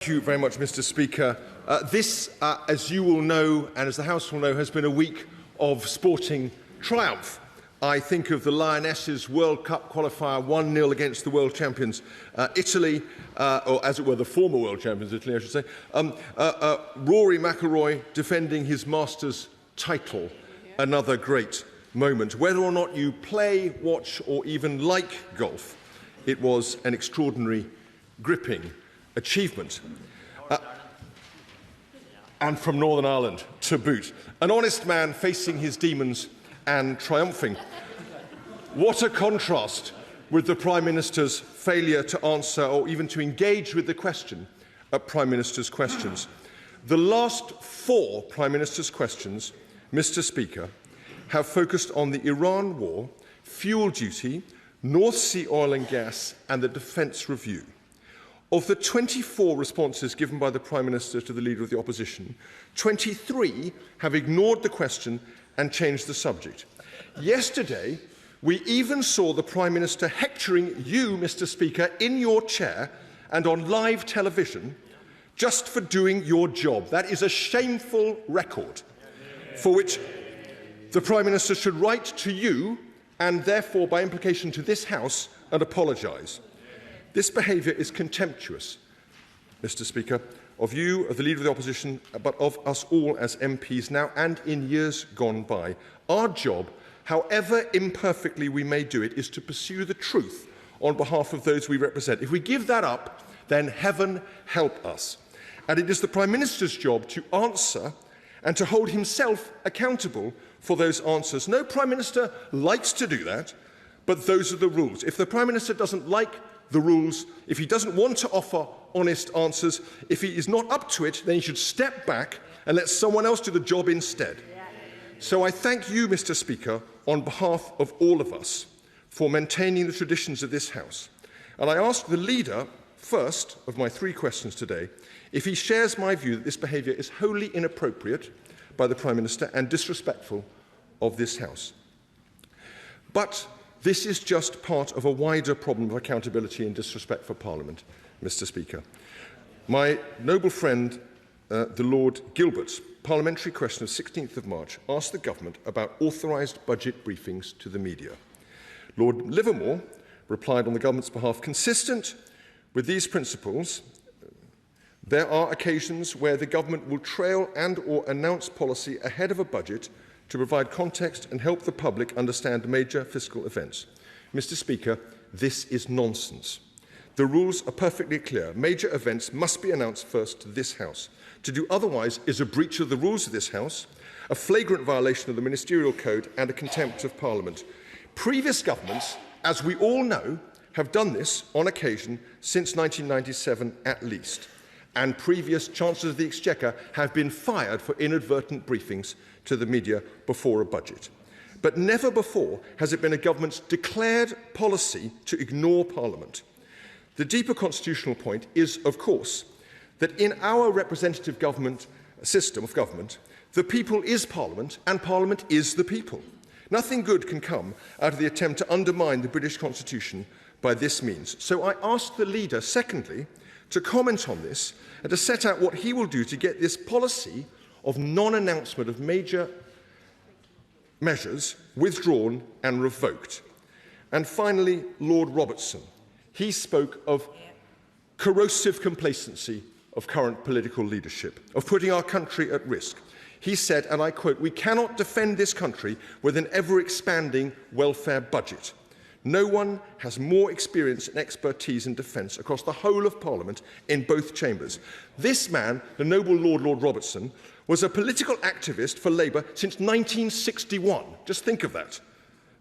Thank you very much, Mr. Speaker. This, as you will know, and as the House will know, has been a week of sporting triumph. I think of the Lionesses' World Cup qualifier 1-0 against the world champions Italy, or as it were, the former world champions Italy, I should say. Rory McIlroy defending his Masters title, another great moment. Whether or not you play, watch, or even like golf, it was an extraordinary, gripping achievement. And from Northern Ireland to boot. An honest man facing his demons and triumphing. What a contrast with the Prime Minister's failure to answer or even to engage with the question at Prime Minister's questions. The last 4 Prime Minister's questions, Mr. Speaker, have focused on the Iran war, fuel duty, North Sea oil and gas and the defence review. Of the 24 responses given by the Prime Minister to the Leader of the Opposition, 23 have ignored the question and changed the subject. Yesterday, we even saw the Prime Minister hectoring you, Mr. Speaker, in your chair and on live television just for doing your job. That is a shameful record for which the Prime Minister should write to you and therefore, by implication, to this House and apologise. This behaviour is contemptuous, Mr. Speaker, of you, of the Leader of the Opposition, but of us all as MPs now and in years gone by. Our job, however imperfectly we may do it, is to pursue the truth on behalf of those we represent. If we give that up, then heaven help us. And it is the Prime Minister's job to answer and to hold himself accountable for those answers. No Prime Minister likes to do that, but those are the rules. If the Prime Minister doesn't like the rules, if he doesn't want to offer honest answers, if he is not up to it, then he should step back and let someone else do the job instead. So I thank you, Mr. Speaker, on behalf of all of us for maintaining the traditions of this House. And I ask the Leader, first of my 3 questions today, if he shares my view that this behaviour is wholly inappropriate by the Prime Minister and disrespectful of this House. But this is just part of a wider problem of accountability and disrespect for Parliament, Mr. Speaker. My noble friend, the Lord Gilbert's parliamentary question of 16th of March asked the Government about authorised budget briefings to the media. Lord Livermore replied on the Government's behalf, consistent with these principles, there are occasions where the Government will trail and or announce policy ahead of a budget to provide context and help the public understand major fiscal events. Mr. Speaker, this is nonsense. The rules are perfectly clear. Major events must be announced first to this House. To do otherwise is a breach of the rules of this House, a flagrant violation of the Ministerial Code and a contempt of Parliament. Previous governments, as we all know, have done this on occasion since 1997 at least, and previous Chancellors of the Exchequer have been fired for inadvertent briefings to the media before a budget. But never before has it been a government's declared policy to ignore Parliament. The deeper constitutional point is, of course, that in our representative government system of government, the people is Parliament and Parliament is the people. Nothing good can come out of the attempt to undermine the British Constitution by this means. So I ask the Leader, secondly, to comment on this and to set out what he will do to get this policy of non-announcement of major measures withdrawn and revoked. And finally, Lord Robertson. He spoke of corrosive complacency of current political leadership, of putting our country at risk. He said, and I quote, "We cannot defend this country with an ever-expanding welfare budget. No one has more experience and expertise in defence across the whole of Parliament in both chambers." This man, the noble Lord Robertson, was a political activist for Labour since 1961. Just think of that,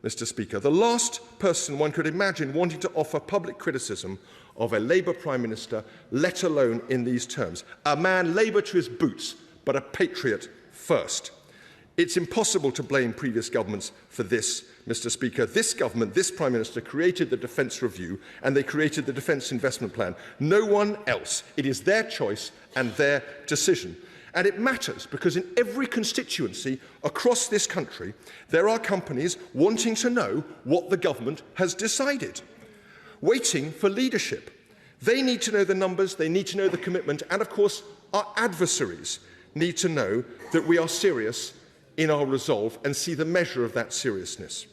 Mr. Speaker. The last person one could imagine wanting to offer public criticism of a Labour Prime Minister, let alone in these terms. A man Labour to his boots, but a patriot first. It's impossible to blame previous governments for this, Mr. Speaker. This government, this Prime Minister, created the Defence Review and they created the Defence Investment Plan. No one else. It is their choice and their decision. And it matters because in every constituency across this country, there are companies wanting to know what the government has decided, waiting for leadership. They need to know the numbers, they need to know the commitment, and of course our adversaries need to know that we are serious in our resolve and see the measure of that seriousness.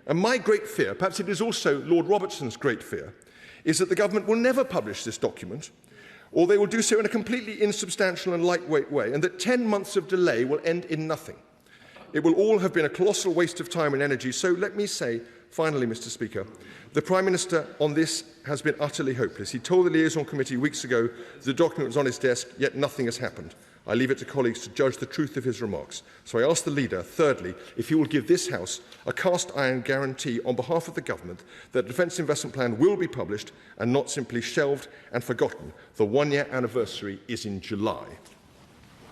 And my great fear, perhaps it is also Lord Robertson's great fear, is that the government will never publish this document, or they will do so in a completely insubstantial and lightweight way, and that 10 months of delay will end in nothing. It will all have been a colossal waste of time and energy. So let me say, finally, Mr. Speaker, the Prime Minister on this has been utterly hopeless. He told the Liaison Committee weeks ago that the document was on his desk, yet nothing has happened. I leave it to colleagues to judge the truth of his remarks. So I ask the Leader, thirdly, if he will give this House a cast-iron guarantee on behalf of the Government that the Defence Investment Plan will be published and not simply shelved and forgotten. The one-year anniversary is in July.